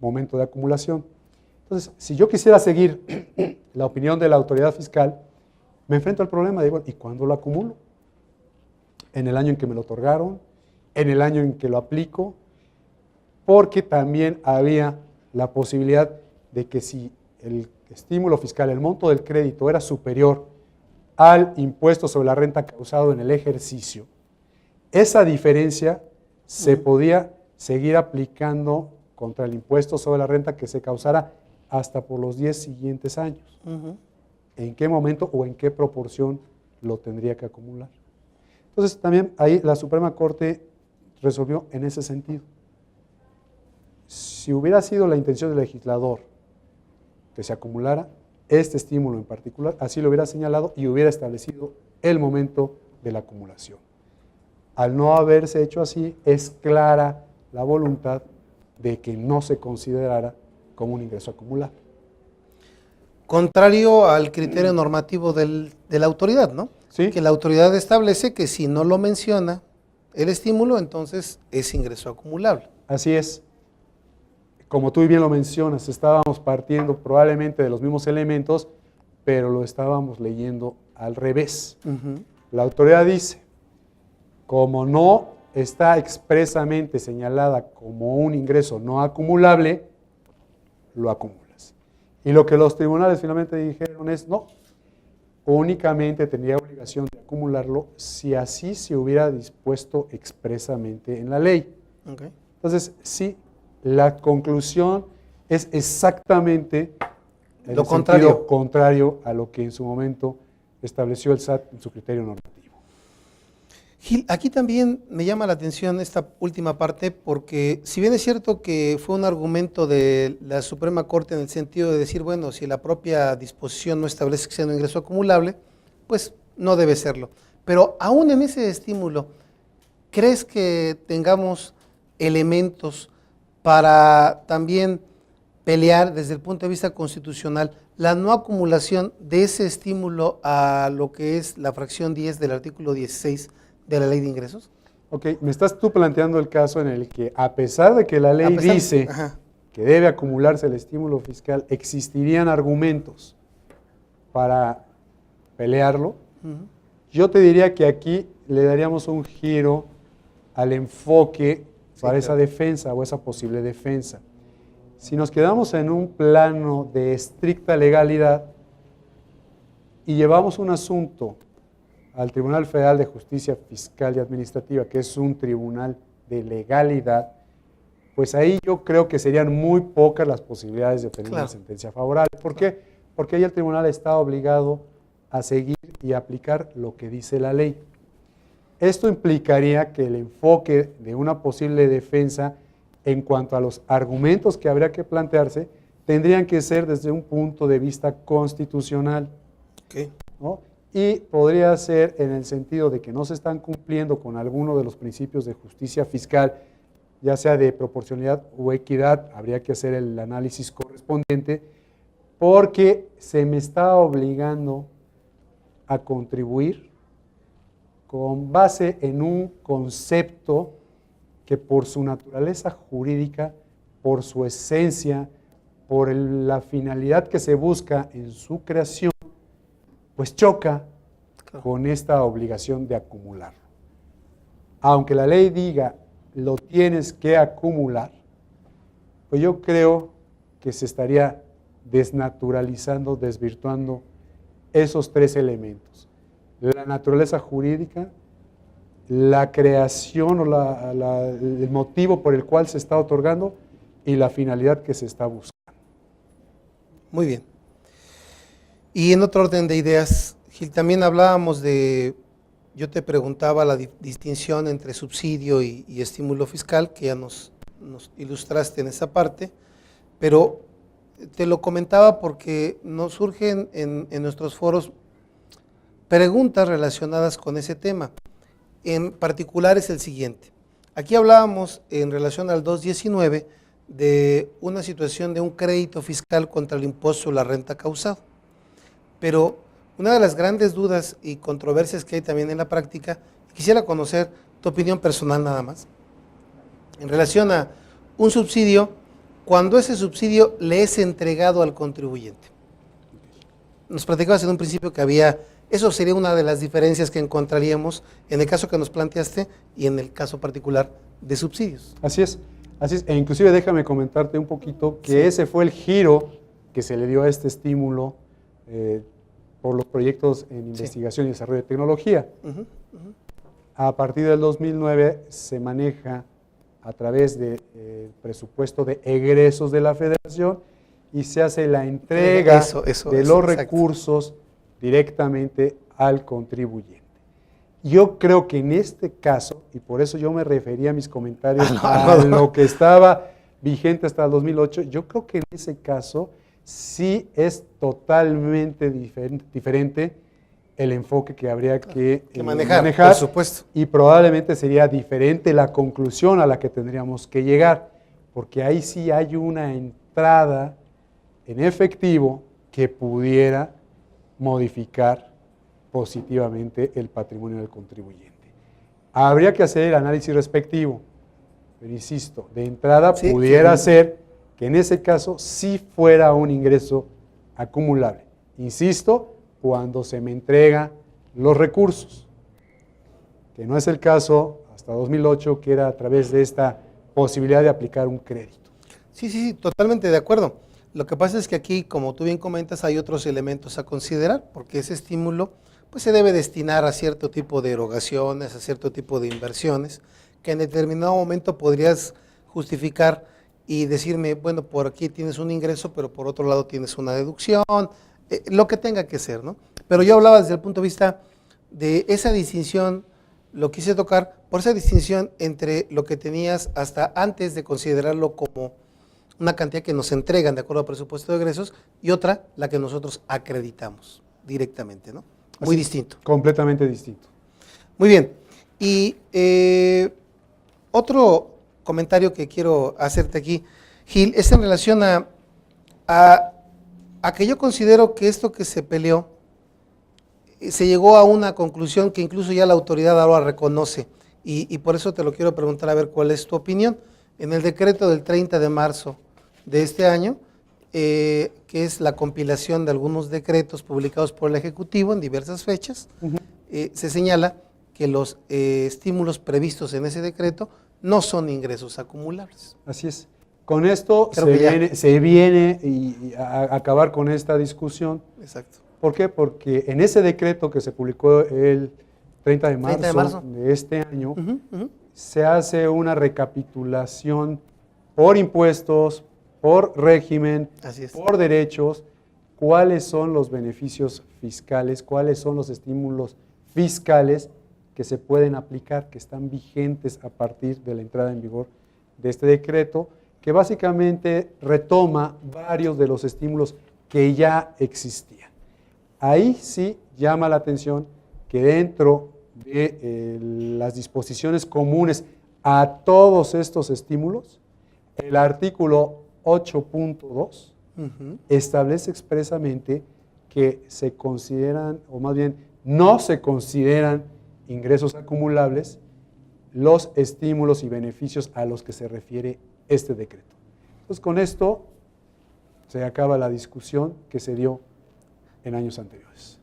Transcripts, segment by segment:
momento de acumulación. Entonces, si yo quisiera seguir la opinión de la autoridad fiscal, me enfrento al problema de, bueno, ¿y cuándo lo acumulo? ¿En el año en que me lo otorgaron? ¿En el año en que lo aplico? Porque también había la posibilidad de que si el estímulo fiscal, el monto del crédito era superior al impuesto sobre la renta causado en el ejercicio, esa diferencia se podía seguir aplicando contra el impuesto sobre la renta que se causara hasta por los 10 siguientes años. ¿En qué momento o en qué proporción lo tendría que acumular? Entonces, también ahí la Suprema Corte resolvió en ese sentido. Si hubiera sido la intención del legislador que se acumulara este estímulo en particular, así lo hubiera señalado y hubiera establecido el momento de la acumulación. Al no haberse hecho así, es clara la voluntad de que no se considerara como un ingreso acumulado. Contrario al criterio normativo de la autoridad, ¿no? Sí. Que la autoridad establece que si no lo menciona el estímulo, entonces es ingreso acumulable. Así es. Como tú bien lo mencionas, estábamos partiendo probablemente de los mismos elementos, pero lo estábamos leyendo al revés. La autoridad dice, como no está expresamente señalada como un ingreso no acumulable, lo acumulas. Y lo que los tribunales finalmente dijeron es, no, únicamente tendría obligación de acumularlo si así se hubiera dispuesto expresamente en la ley. Okay. Entonces, sí, la conclusión es exactamente lo contrario a lo que en su momento estableció el SAT en su criterio normativo. Gil, aquí también me llama la atención esta última parte porque si bien es cierto que fue un argumento de la Suprema Corte en el sentido de decir, bueno, si la propia disposición no establece que sea un ingreso acumulable, pues no debe serlo. Pero aún en ese estímulo, ¿crees que tengamos elementos para también pelear desde el punto de vista constitucional la no acumulación de ese estímulo a lo que es la fracción 10 del artículo 16 de la Ley de Ingresos? Ok, me estás tú planteando el caso en el que, a pesar de que la ley dice que debe acumularse el estímulo fiscal, existirían argumentos para pelearlo. Yo te diría que aquí le daríamos un giro al enfoque para esa defensa o esa posible defensa. Si nos quedamos en un plano de estricta legalidad y llevamos un asunto al Tribunal Federal de Justicia Fiscal y Administrativa, que es un tribunal de legalidad, pues ahí yo creo que serían muy pocas las posibilidades de obtener una sentencia favorable. ¿Por qué? Porque ahí el tribunal está obligado a seguir y aplicar lo que dice la ley. Esto implicaría que el enfoque de una posible defensa en cuanto a los argumentos que habría que plantearse tendrían que ser desde un punto de vista constitucional, ¿no? Y podría ser en el sentido de que no se están cumpliendo con alguno de los principios de justicia fiscal, ya sea de proporcionalidad o equidad, habría que hacer el análisis correspondiente, porque se me está obligando a contribuir con base en un concepto que por su naturaleza jurídica, por su esencia, por la finalidad que se busca en su creación, pues choca con esta obligación de acumularlo. Aunque la ley diga, lo tienes que acumular, pues yo creo que se estaría desnaturalizando, desvirtuando esos tres elementos. La naturaleza jurídica, la creación o el motivo por el cual se está otorgando y la finalidad que se está buscando. Muy bien. Y en otro orden de ideas, Gil, también hablábamos yo te preguntaba la distinción entre subsidio y estímulo fiscal, que ya nos ilustraste en esa parte, pero te lo comentaba porque nos surgen en nuestros foros preguntas relacionadas con ese tema. En particular es el siguiente. Aquí hablábamos en relación al 219 de una situación de un crédito fiscal contra el impuesto sobre la renta causado. Pero una de las grandes dudas y controversias que hay también en la práctica, quisiera conocer tu opinión personal nada más, en relación a un subsidio cuando ese subsidio le es entregado al contribuyente. Nos platicabas en un principio que había, eso sería una de las diferencias que encontraríamos en el caso que nos planteaste y en el caso particular de subsidios. Así es, e inclusive déjame comentarte un poquito que ese fue el giro que se le dio a este estímulo por los proyectos en investigación y desarrollo de tecnología. A partir del 2009 se maneja a través del presupuesto de egresos de la Federación y se hace la entrega de los recursos directamente al contribuyente. Yo creo que en este caso, y por eso yo me refería a mis comentarios a lo que estaba vigente hasta el 2008, yo creo que en ese caso sí es totalmente diferente el enfoque que habría que manejar, por supuesto. Y probablemente sería diferente la conclusión a la que tendríamos que llegar, porque ahí sí hay una entrada en efectivo que pudiera modificar positivamente el patrimonio del contribuyente. Habría que hacer el análisis respectivo, pero insisto, de entrada pudiera ser que en ese caso sí fuera un ingreso acumulable. Insisto, cuando se me entregan los recursos, que no es el caso hasta 2008, que era a través de esta posibilidad de aplicar un crédito. Sí, totalmente de acuerdo. Lo que pasa es que aquí, como tú bien comentas, hay otros elementos a considerar, porque ese estímulo pues, se debe destinar a cierto tipo de erogaciones, a cierto tipo de inversiones, que en determinado momento podrías justificar y decirme, bueno, por aquí tienes un ingreso, pero por otro lado tienes una deducción, lo que tenga que ser, ¿no? Pero yo hablaba desde el punto de vista de esa distinción, lo quise tocar, por esa distinción entre lo que tenías hasta antes de considerarlo como una cantidad que nos entregan de acuerdo al presupuesto de egresos y otra, la que nosotros acreditamos directamente, ¿no? Muy Así, distinto. Completamente distinto. Muy bien. Y otro comentario que quiero hacerte aquí, Gil, es en relación a que yo considero que esto que se peleó, se llegó a una conclusión que incluso ya la autoridad ahora reconoce, y por eso te lo quiero preguntar a ver cuál es tu opinión. En el decreto del 30 de marzo de este año, que es la compilación de algunos decretos publicados por el Ejecutivo en diversas fechas, se señala que los estímulos previstos en ese decreto no son ingresos acumulables. Así es. Con esto se viene a acabar con esta discusión. Exacto. ¿Por qué? Porque en ese decreto que se publicó el 30 de marzo de este año, se hace una recapitulación por impuestos, por régimen, por derechos, cuáles son los beneficios fiscales, cuáles son los estímulos fiscales que se pueden aplicar, que están vigentes a partir de la entrada en vigor de este decreto, que básicamente retoma varios de los estímulos que ya existían. Ahí sí llama la atención que dentro de las disposiciones comunes a todos estos estímulos, el artículo 8.2 establece expresamente que se consideran, o más bien no se consideran ingresos acumulables los estímulos y beneficios a los que se refiere este decreto. Entonces, con esto se acaba la discusión que se dio en años anteriores.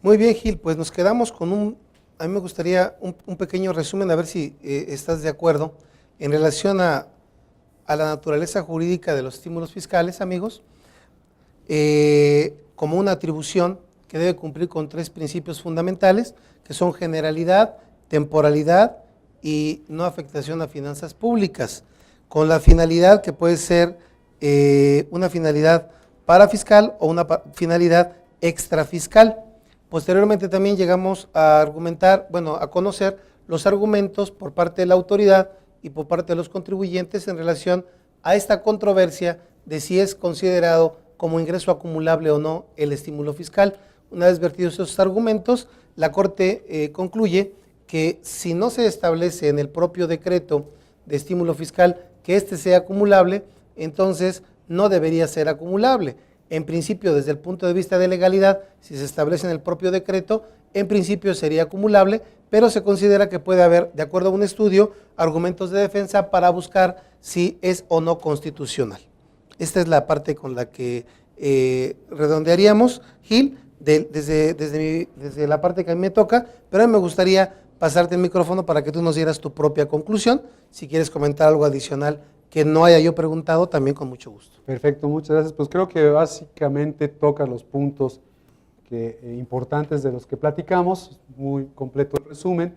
Muy bien, Gil, pues nos quedamos con a mí me gustaría un pequeño resumen, a ver si estás de acuerdo, en relación a la naturaleza jurídica de los estímulos fiscales, amigos, como una atribución que debe cumplir con 3 principios fundamentales, que son generalidad, temporalidad y no afectación a finanzas públicas, con la finalidad que puede ser una finalidad parafiscal o una finalidad extrafiscal. Posteriormente también llegamos a argumentar, a conocer los argumentos por parte de la autoridad y por parte de los contribuyentes en relación a esta controversia de si es considerado como ingreso acumulable o no el estímulo fiscal. Una vez vertidos esos argumentos, la Corte concluye que si no se establece en el propio decreto de estímulo fiscal que éste sea acumulable, entonces no debería ser acumulable. En principio, desde el punto de vista de legalidad, si se establece en el propio decreto, en principio sería acumulable, pero se considera que puede haber, de acuerdo a un estudio, argumentos de defensa para buscar si es o no constitucional. Esta es la parte con la que redondearíamos, Gil, desde la parte que a mí me toca, pero a mí me gustaría pasarte el micrófono para que tú nos dieras tu propia conclusión. Si quieres comentar algo adicional que no haya yo preguntado, también con mucho gusto. Perfecto, muchas gracias. Pues creo que básicamente toca los puntos importantes de los que platicamos, muy completo el resumen.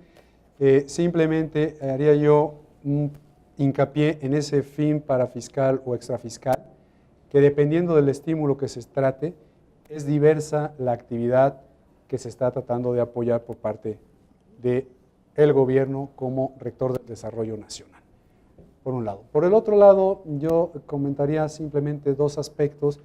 Simplemente haría yo un hincapié en ese fin parafiscal o extrafiscal, que dependiendo del estímulo que se trate, es diversa la actividad que se está tratando de apoyar por parte del gobierno como rector del desarrollo nacional, por un lado. Por el otro lado, yo comentaría simplemente dos aspectos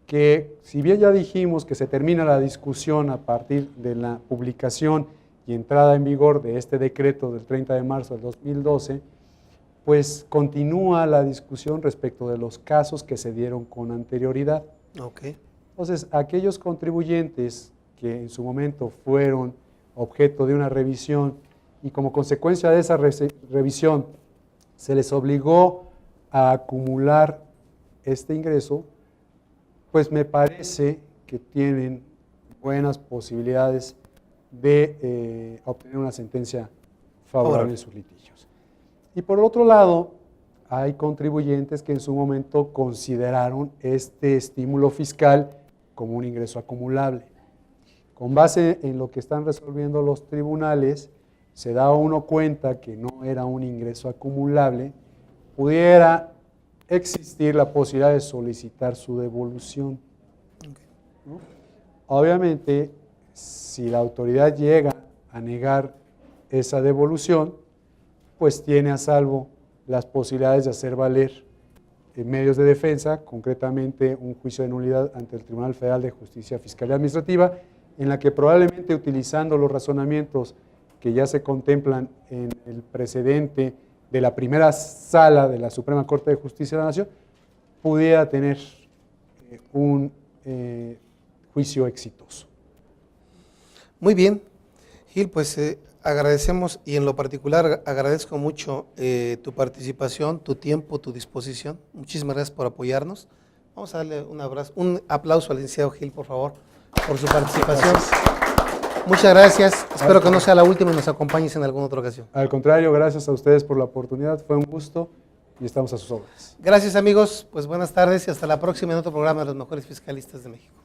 que, si bien ya dijimos que se termina la discusión a partir de la publicación y entrada en vigor de este decreto del 30 de marzo del 2012, pues continúa la discusión respecto de los casos que se dieron con anterioridad. Okay. Entonces, aquellos contribuyentes que en su momento fueron objeto de una revisión y como consecuencia de esa revisión se les obligó a acumular este ingreso, pues me parece que tienen buenas posibilidades de obtener una sentencia favorable en sus litigios. Y por otro lado, hay contribuyentes que en su momento consideraron este estímulo fiscal como un ingreso acumulable. Con base en lo que están resolviendo los tribunales, se da uno cuenta que no era un ingreso acumulable, pudiera existir la posibilidad de solicitar su devolución. ¿No? Obviamente, si la autoridad llega a negar esa devolución, pues tiene a salvo las posibilidades de hacer valer medios de defensa, concretamente un juicio de nulidad ante el Tribunal Federal de Justicia Fiscal y Administrativa, en la que probablemente utilizando los razonamientos que ya se contemplan en el precedente de la primera sala de la Suprema Corte de Justicia de la Nación, pudiera tener un juicio exitoso. Muy bien, Gil, pues agradecemos y en lo particular agradezco mucho tu participación, tu tiempo, tu disposición. Muchísimas gracias por apoyarnos. Vamos a darle un aplauso al licenciado Gil, por favor, por su participación. Gracias. Muchas gracias. Espero que no sea la última y nos acompañes en alguna otra ocasión. Al contrario, gracias a ustedes por la oportunidad. Fue un gusto y estamos a sus órdenes. Gracias, amigos. Pues buenas tardes y hasta la próxima en otro programa de los mejores fiscalistas de México.